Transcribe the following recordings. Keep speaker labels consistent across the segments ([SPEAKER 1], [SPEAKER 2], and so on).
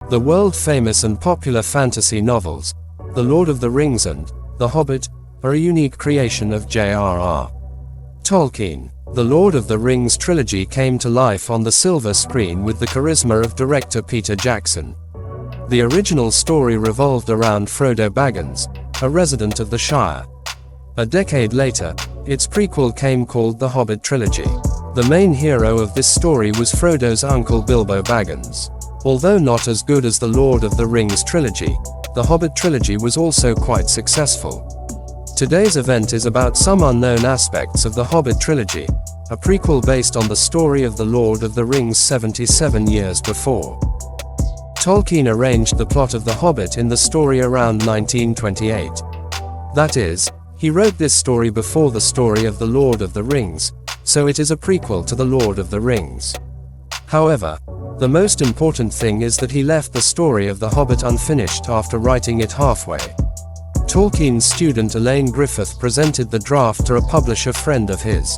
[SPEAKER 1] The world-famous and popular fantasy novels, The Lord of the Rings and The Hobbit, are a unique creation of J.R.R. Tolkien. The Lord of the Rings trilogy came to life on the silver screen with the charisma of director Peter Jackson. The original story revolved around Frodo Baggins, a resident of the Shire. A decade later, its prequel came called The Hobbit trilogy. The main hero of this story was Frodo's uncle Bilbo Baggins. Although not as good as the Lord of the Rings trilogy, the Hobbit trilogy was also quite successful. Today's event is about some unknown aspects of the Hobbit trilogy, a prequel based on the story of the Lord of the Rings 77 years before. Tolkien arranged the plot of The Hobbit in the story around 1928. That is, he wrote this story before the story of the Lord of the Rings, so it is a prequel to the Lord of the Rings. However, the most important thing is that he left the story of The Hobbit unfinished after writing it halfway. Tolkien's student Elaine Griffith presented the draft to a publisher friend of his.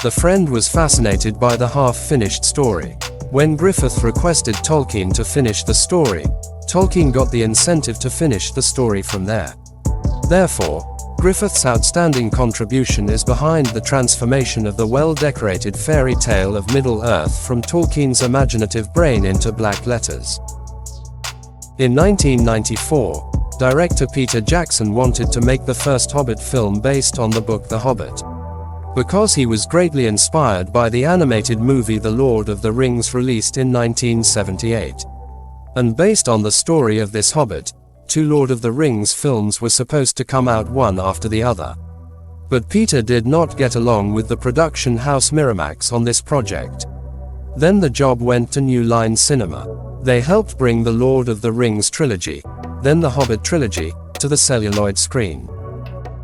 [SPEAKER 1] The friend was fascinated by the half-finished story. When Griffith requested Tolkien to finish the story, Tolkien got the incentive to finish the story from there. Therefore, Griffith's outstanding contribution is behind the transformation of the well-decorated fairy tale of Middle-earth from Tolkien's imaginative brain into black letters. In 1994, director Peter Jackson wanted to make the first Hobbit film based on the book The Hobbit. Because he was greatly inspired by the animated movie The Lord of the Rings released in 1978. And based on the story of this Hobbit, 2 Lord of the Rings films were supposed to come out one after the other. But Peter did not get along with the production house Miramax on this project. Then the job went to New Line Cinema. They helped bring the Lord of the Rings trilogy, then the Hobbit trilogy, to the celluloid screen.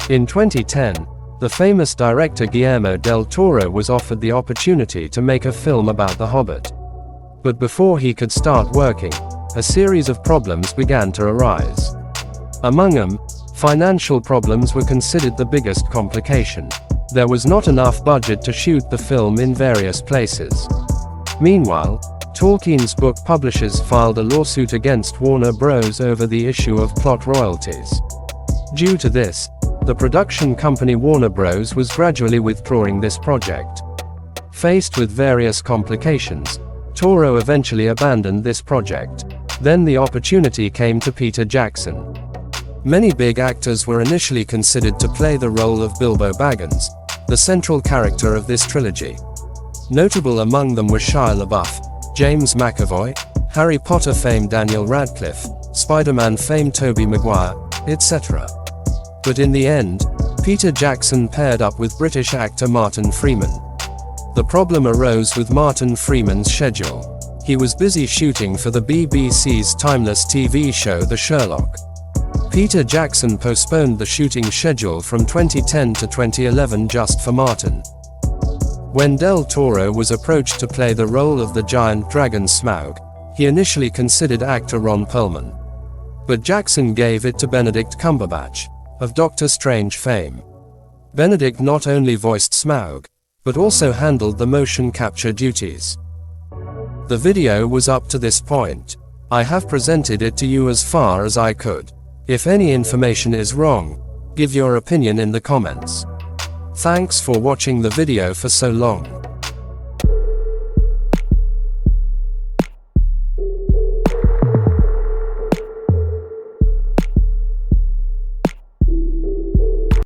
[SPEAKER 1] In 2010, the famous director Guillermo del Toro was offered the opportunity to make a film about the Hobbit. But before he could start working, a series of problems began to arise. Among them, financial problems were considered the biggest complication. There was not enough budget to shoot the film in various places. Meanwhile, Tolkien's book publishers filed a lawsuit against Warner Bros. Over the issue of plot royalties. Due to this, the production company Warner Bros. Was gradually withdrawing this project. Faced with various complications, Toro eventually abandoned this project. Then the opportunity came to Peter Jackson. Many big actors were initially considered to play the role of Bilbo Baggins, the central character of this trilogy. Notable among them were Shia LaBeouf, James McAvoy, Harry Potter fame Daniel Radcliffe, Spider-Man fame Tobey Maguire, etc. But in the end, Peter Jackson paired up with British actor Martin Freeman. The problem arose with Martin Freeman's schedule. He was busy shooting for the BBC's timeless TV show The Sherlock. Peter Jackson postponed the shooting schedule from 2010 to 2011 just for Martin. When Del Toro was approached to play the role of the giant dragon Smaug, he initially considered actor Ron Perlman. But Jackson gave it to Benedict Cumberbatch, of Doctor Strange fame. Benedict not only voiced Smaug, but also handled the motion capture duties. The video was up to this point. I have presented it to you as far as I could. If any information is wrong, give your opinion in the comments. Thanks for watching the video for so long.